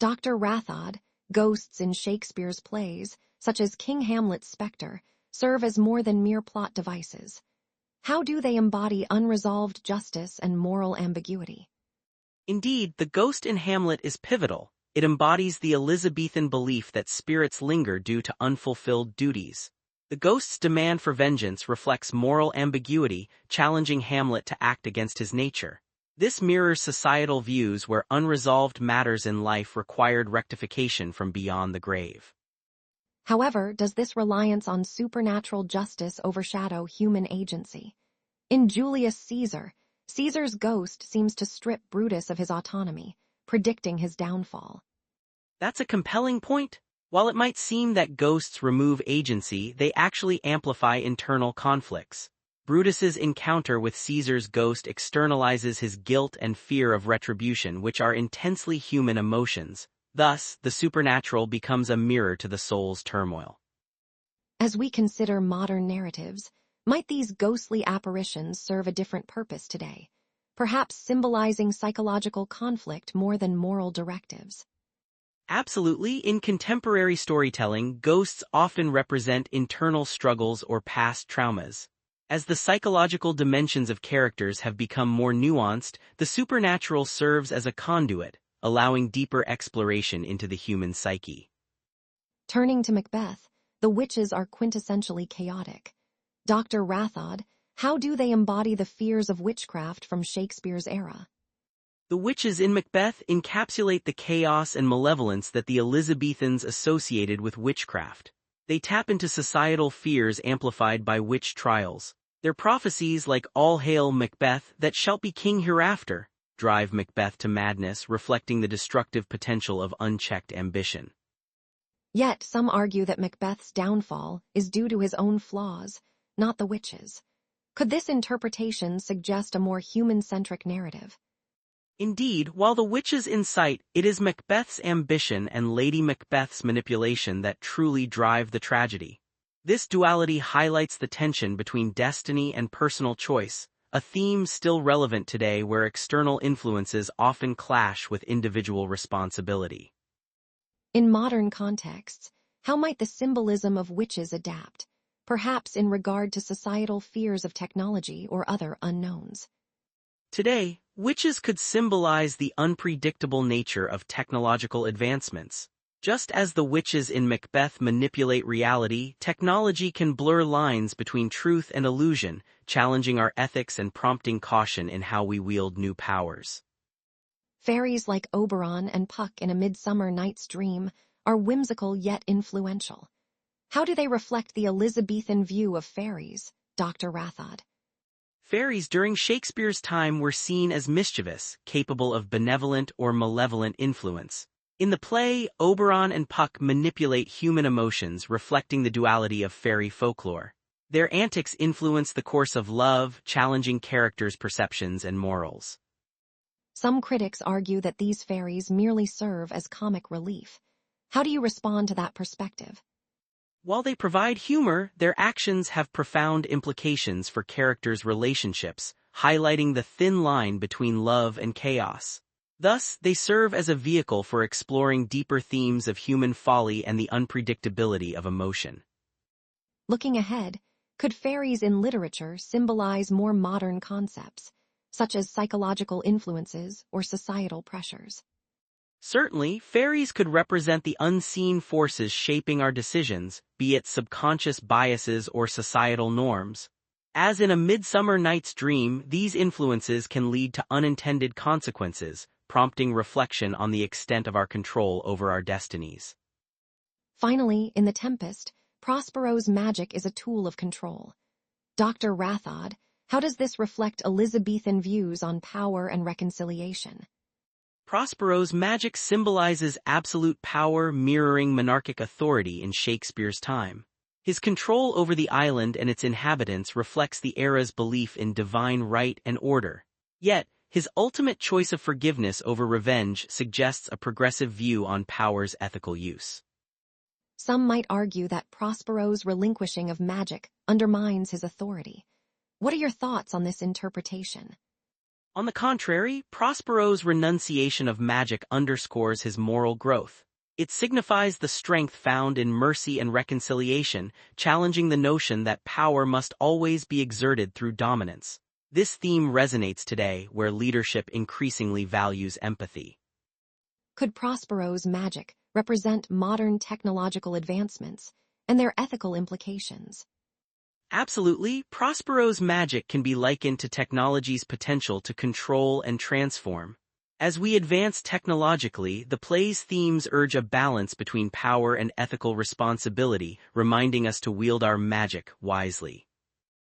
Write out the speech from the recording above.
Dr. Rathod, ghosts in Shakespeare's plays, such as King Hamlet's spectre, serve as more than mere plot devices. How do they embody unresolved justice and moral ambiguity? Indeed, the ghost in Hamlet is pivotal. It embodies the Elizabethan belief that spirits linger due to unfulfilled duties. The ghost's demand for vengeance reflects moral ambiguity, challenging Hamlet to act against his nature. This mirrors societal views where unresolved matters in life required rectification from beyond the grave. However, does this reliance on supernatural justice overshadow human agency? In Julius Caesar, Caesar's ghost seems to strip Brutus of his autonomy, predicting his downfall. That's a compelling point. While it might seem that ghosts remove agency, they actually amplify internal conflicts. Brutus's encounter with Caesar's ghost externalizes his guilt and fear of retribution, which are intensely human emotions. Thus, the supernatural becomes a mirror to the soul's turmoil. As we consider modern narratives, might these ghostly apparitions serve a different purpose today, perhaps symbolizing psychological conflict more than moral directives? Absolutely, in contemporary storytelling, ghosts often represent internal struggles or past traumas. As the psychological dimensions of characters have become more nuanced, the supernatural serves as a conduit, allowing deeper exploration into the human psyche. Turning to Macbeth, the witches are quintessentially chaotic. Dr. Rathod, how do they embody the fears of witchcraft from Shakespeare's era? The witches in Macbeth encapsulate the chaos and malevolence that the Elizabethans associated with witchcraft. They tap into societal fears amplified by witch trials. Their prophecies, like "All hail Macbeth, that shalt be king hereafter," drive Macbeth to madness, reflecting the destructive potential of unchecked ambition. Yet some argue that Macbeth's downfall is due to his own flaws, not the witches. Could this interpretation suggest a more human-centric narrative? Indeed, while the witches incite, it is Macbeth's ambition and Lady Macbeth's manipulation that truly drive the tragedy. This duality highlights the tension between destiny and personal choice, a theme still relevant today where external influences often clash with individual responsibility. In modern contexts, how might the symbolism of witches adapt, perhaps in regard to societal fears of technology or other unknowns? Today, witches could symbolize the unpredictable nature of technological advancements. Just as the witches in Macbeth manipulate reality, technology can blur lines between truth and illusion, challenging our ethics and prompting caution in how we wield new powers. Fairies like Oberon and Puck in A Midsummer Night's Dream are whimsical yet influential. How do they reflect the Elizabethan view of fairies, Dr. Rathod? Fairies during Shakespeare's time were seen as mischievous, capable of benevolent or malevolent influence. In the play, Oberon and Puck manipulate human emotions, reflecting the duality of fairy folklore. Their antics influence the course of love, challenging characters' perceptions and morals. Some critics argue that these fairies merely serve as comic relief. How do you respond to that perspective? While they provide humor, their actions have profound implications for characters' relationships, highlighting the thin line between love and chaos. Thus, they serve as a vehicle for exploring deeper themes of human folly and the unpredictability of emotion. Looking ahead, could fairies in literature symbolize more modern concepts, such as psychological influences or societal pressures? Certainly, fairies could represent the unseen forces shaping our decisions, be it subconscious biases or societal norms. As in A Midsummer Night's Dream, these influences can lead to unintended consequences, prompting reflection on the extent of our control over our destinies. Finally, in The Tempest, Prospero's magic is a tool of control. Dr. Rathod, how does this reflect Elizabethan views on power and reconciliation? Prospero's magic symbolizes absolute power, mirroring monarchic authority in Shakespeare's time. His control over the island and its inhabitants reflects the era's belief in divine right and order. Yet, his ultimate choice of forgiveness over revenge suggests a progressive view on power's ethical use. Some might argue that Prospero's relinquishing of magic undermines his authority. What are your thoughts on this interpretation? On the contrary, Prospero's renunciation of magic underscores his moral growth. It signifies the strength found in mercy and reconciliation, challenging the notion that power must always be exerted through dominance. This theme resonates today, where leadership increasingly values empathy. Could Prospero's magic represent modern technological advancements and their ethical implications? Absolutely, Prospero's magic can be likened to technology's potential to control and transform. As we advance technologically, the play's themes urge a balance between power and ethical responsibility, reminding us to wield our magic wisely.